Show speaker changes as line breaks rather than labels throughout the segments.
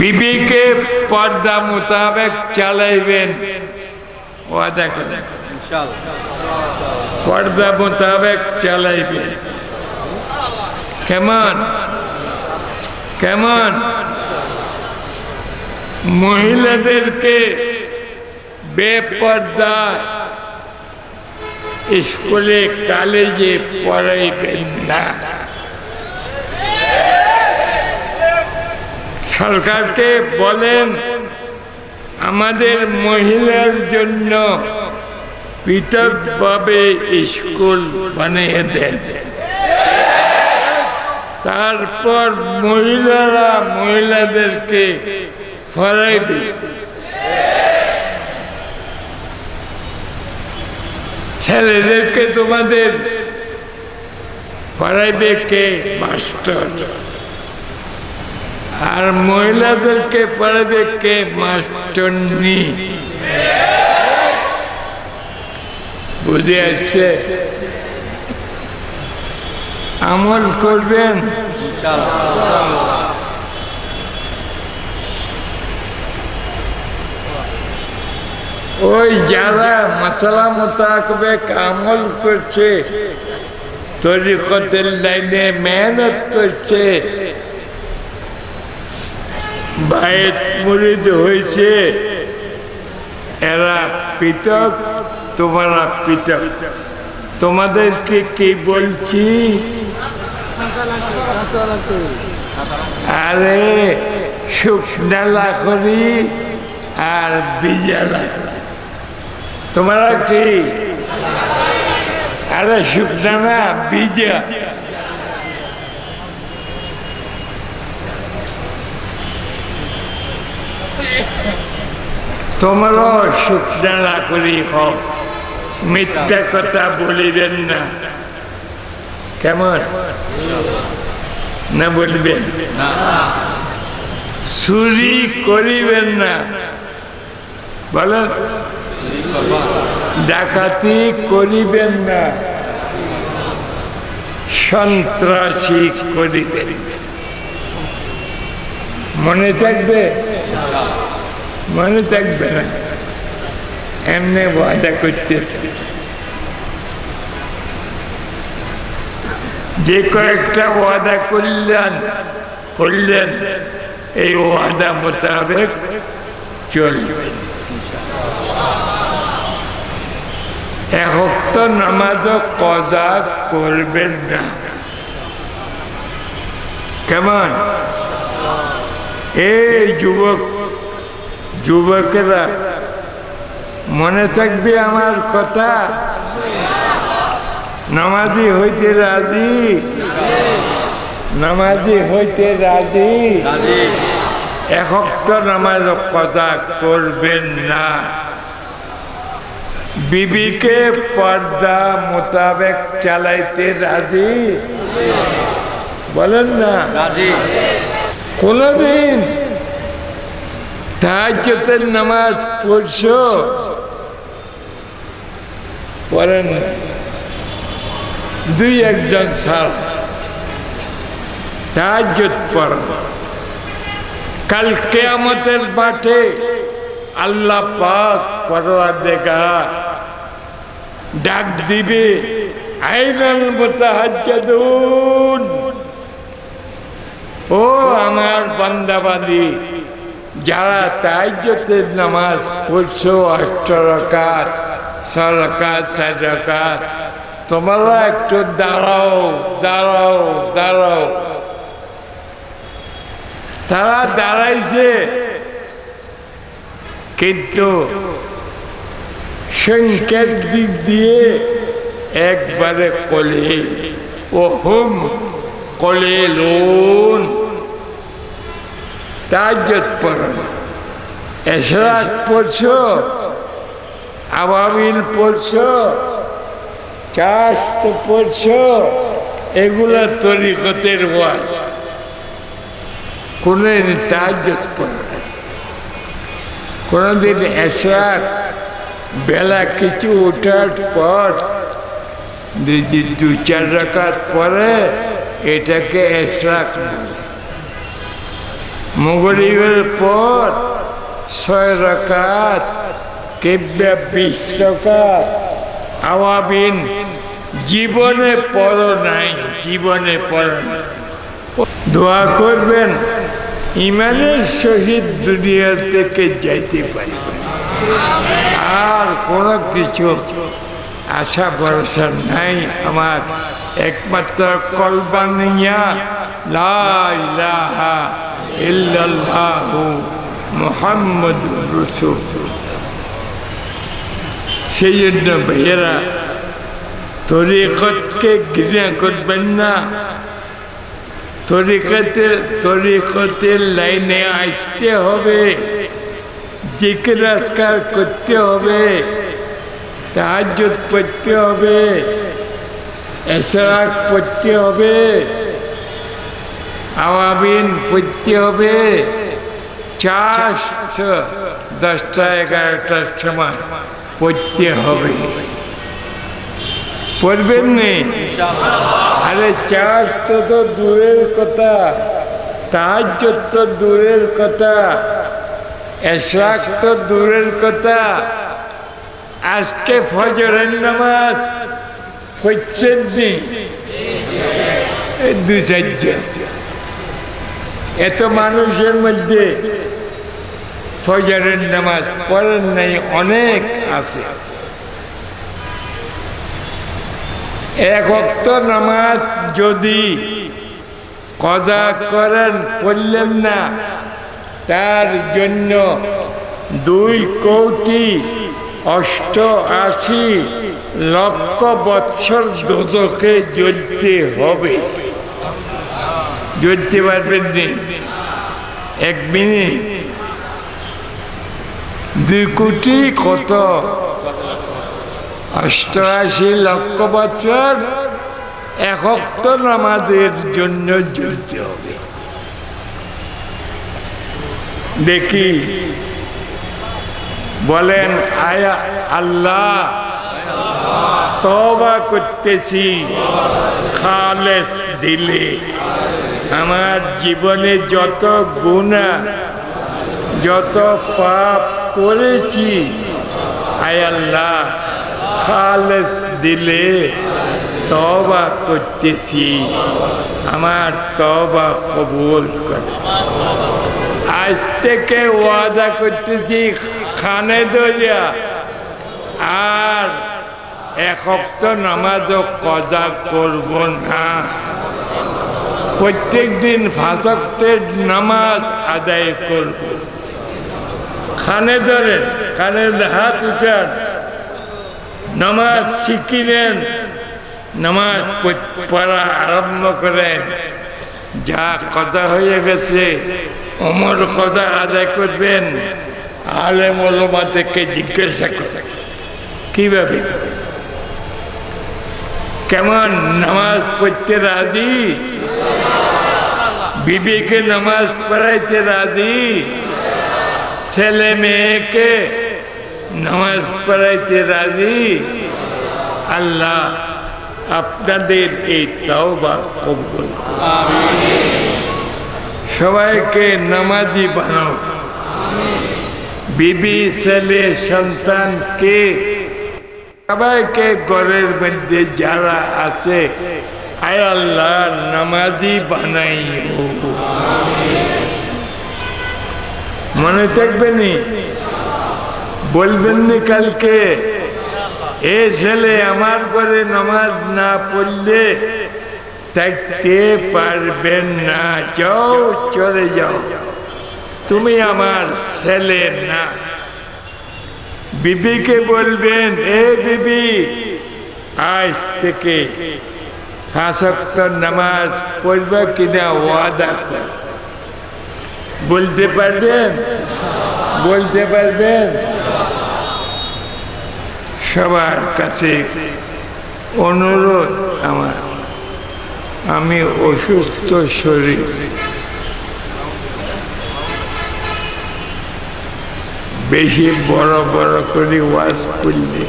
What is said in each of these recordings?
বিবিকে পর্দা মোতাবেক চালাইবেন, ওয়াদা করেন পর্দা মোতাবেক চালাইবেন। কেমন কেমন? মহিলাদেরকে বেপর্দা স্কুলে কলেজে পড়াইবেন না। সরকারকে বলেন আমাদের মহিলার জন্য পৃথকভাবে স্কুল বানিয়ে দেন, তারপর মহিলারা মহিলাদেরকে পড়াইবে। ছেলেদেরকে তোমাদের পড়াইবে কে? মাস্টার। আর মহিলাদেরকে পড়াবে কে? মাস্টারনি। বুঝে আসছে? আমল করবেন। ওই যারা মাসালা মোতাবেক আমল করছে, তরিকতের লাইনে মেহনত করছে, বায়েত মুরিদ হয়েছে, এরা পৃথক, তোমরা পৃথক। তোমাদেরকে কি বলছি? আরে শুকনা লাখরি আর বীজা লাখরি, তোমরা কি? আরে শুকনা না, বীজা। তোমরাও শুকনা লাখরি হোক, মিথ্যা কথা বলিবেন না। কেমন? না বলবেন? চুরি করিবেন না, বলেন। ডাকাতি করিবেন না, সন্ত্রাসী করিবেন। মনে থাকবে? মনে থাকবে না? এমনি ওয়াদা করতেছে। যে কয়েকটা ওয়াদা করলেন এই ওয়াদা মোতাবেক চলবেন। এক ওয়াক্ত নামাজও কজা করবেন না। কেমন? এই যুবকেরা মনে থাকবে আমার কথা? নামাজি হইতে রাজি? নামাজি হইতে রাজি? এক ওয়াক্ত নামাজ কজা করবেন না। বিবিকে পর্দা মোতাবেক চালাইতে রাজি? বলেন না। কোনদিন তাহাজ্জুদের নামাজ পড়ছো? পড়েন না। দুই একজন ছাড়া তাহাজ্জুদ পড়েন। কাল কিয়ামতের মাঠে আল্লাহ পাক পরওয়ারদিগার ডাক দিবে, আইনাল মুতাহাজ্জিদুন, ও আমার বান্দাবান্দি যারা তাহাজ্জুদের নামাজ পড়ছো 8 রাকাত, 6 রাকাত, 4 রাকাত, তোমরা একটু দাঁড়াও দাঁড়াও দাঁড়াও। তারা দাঁড়াইছে, কিন্তু সংখ্যার দিক দিয়ে একবারে কলিল, ওহুম কলিলুন। তাহাজ্জুদ পড়ো, ইশরাক পড়ছো, আওয়াবিল পড়ছো, চাষ্ট পড়ছো, এগুলা তরিকতের ওয়াজ। কোনদিন তাহাজ্জুদ পড়ো না। কোনদিন ইশরাক বেলা কিছু ওঠার পর 2-4 রাকাত পরে এটাকে ইশরাক বলে। মাগরিবের পর 6 রাকাত, কিবলা 20 রাকাত, আওয়াবিন জীবনে পড়ো নাই, জীবনে পড়ো নাই। দোয়া করবেন ইমানের সহিত দুনিয়া থেকে যাইতে পারবেন, আর কোনো কিছু আশা ভরসা নাই। আমার একমাত্র কলবানিয়া লা ইলাহা ইল্লাল্লাহু মুহাম্মাদুর রাসূলুল্লাহ। সেই জন্য ভাইয়েরা, তরিকতকে ঘৃণা করবেন না, তরিকতের লাইনে আসতে হবে, জিকির আজকার করতে হবে, তাহাজ্জুদ পড়তে হবে, ইশরাক পড়তে হবে, আওয়াবিন পড়তে হবে, চাষ 10টা 11টার সময় পড়তে হবে। পড়বেন নি? আরে চাষ তো দূরের কথা, তাহাজ্জুদ তো দূরের কথা, ইশরাক তো দূরের কথা। আজকে ফজরের নামাজ পড়ছেন নি? 2-4 এত মানুষের মধ্যে ফজরের নামাজ পড়েন নাই অনেক আছে। এক ওয়াক্ত নামাজ যদি কজা করেন, পড়লেন না, তার জন্য 2,88,00,000 বৎসর দোজখে জ্বলতে হবে। জ্বলতে পারবেন নি? 1 মিনিট 2 কোটি কত? 88,00,000 বছর এক ওয়াক্ত নামাজের জন্য জ্বলতে হবে। দেখি বলেন, আয়া আল্লাহ তওবা করতেছি খালেস দিলে, আমার জীবনে যত গুনাহ যত পাপ করেছি, আয় আল্লাহ খালেস দিলে তওবা করতেছি, আমার তওবা কবুল করে। আজ থেকে ওয়াদা করতেছি খানে দরিয়া আর এক ওয়াক্ত নামাজও কজা করব না। প্রত্যেক দিন 5 ওয়াক্তের নামাজ আদায় করব। খানে ধরেন, খানে হাত উঠান, নামাজ শিখিলেন, নামাজ পড়া আরম্ভ করেন। যা কজা হয়ে গেছে ওমর কজা আদায় করবেন। আলেম ওলামা থেকে জিজ্ঞাসা করেন কিভাবে, কেমন নামাজ পড়তে রাজি, বিবিকে নামাজ পড়াইতে রাজি, ছেলে মেয়েকে নামাজ পড়াইতে রাজি। আল্লাহ আপনাদের এই তওবা কবুল করুন। সবাইকে নামাজি বানাও, বিবি ছেলে সন্তানকে সবাইকে ঘরের মধ্যে যারা আছে আয় আল্লাহ নামাজি বানাইও। মনে থাকবেনি, বলবেন নি কালকে এ ছেলে আমার ঘরে নামাজ না পড়লে থাকতে পারবেন না, যাও চলে যাও, তুমি আমার ছেলে না। বিবিকে বলবেন, এ বিবি আজ থেকে 5 ওয়াক্ত নামাজ পড়বে কিনা ওয়াদা কর। বলতে পারবেন? বলতে পারবেন? সবার কাছে অনুরোধ আমার, আমি অসুস্থ শরীর, বেশি বড় বড় করে ওয়াজ করলে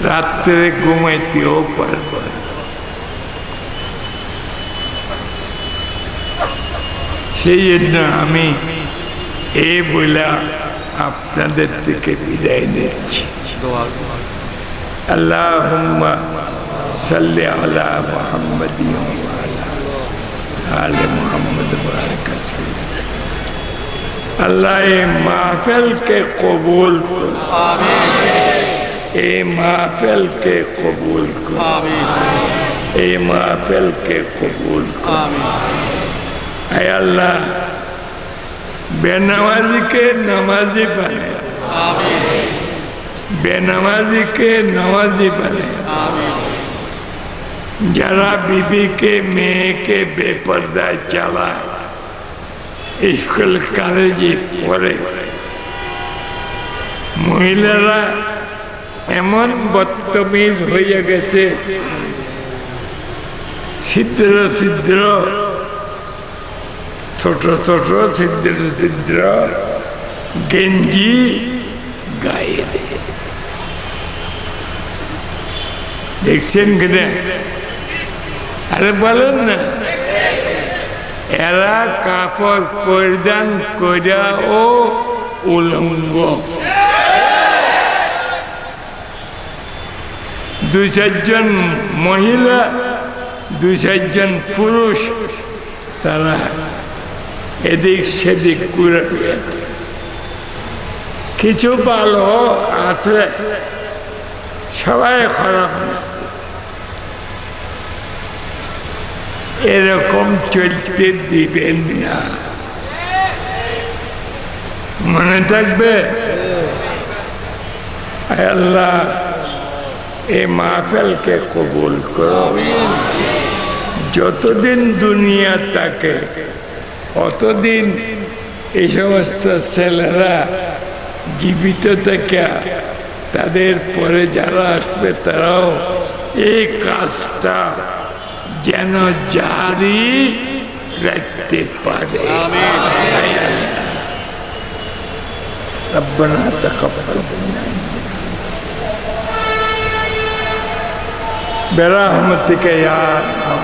রাত্রে ঘুমাইতেও পারব না। সেই জন্য আমি এই বলে আপনাদের থেকে বিদায় নিচ্ছি। আল্লাহুম্মা সাল্লি আলা মুহাম্মাদিন ওয়া আলা আলি মুহাম্মদ বারাক সাল্লাম। আল্লাহ এই মাহফিলকে কবুল করুন, এই মাহফিলকে কবুল করুন, এই মাহফিলকে কবুল করুন। আয় আল্লাহ বেনামাজিকে নামাজি বানায়, বেনামাজিকে নামাজি বানায়, যারা বিবিকে মেয়েকে বেপরদায় চালায়, স্কুল কলেজে পড়ে, মহিলারা এমন বদতমিজ হয়ে গেছে, ছিদ্র ছিদ্র ছোট ছোট ছিদ্র ছিদ্র গেঞ্জি গায়ে দেয়। দেখছেন কিনা? আরে বলেন না, এরা কাপড় পরিধান কইরা ও উলঙ্গ। দুই চারজন মহিলা, দুই চারজন পুরুষ, তারা এদিক সেদিক ঘুরে কিছু ভালো আছে, সবাই খারাপ না। এরকম চলতে দিবেন না, মনে থাকবে। আল্লাহ এই মাহফিলকে কবুল করো। যতদিন দুনিয়া থাকে অতদিন এই সমস্ত ছেলেরা জীবিত থেকে তাদের পরে যারা আসবে তারাও এই কাজটা যেন জারি রাখতে পারে। রব্বানা তাকাব্বাল মিন্না বিরহমাতিকা ইয়া আরহাম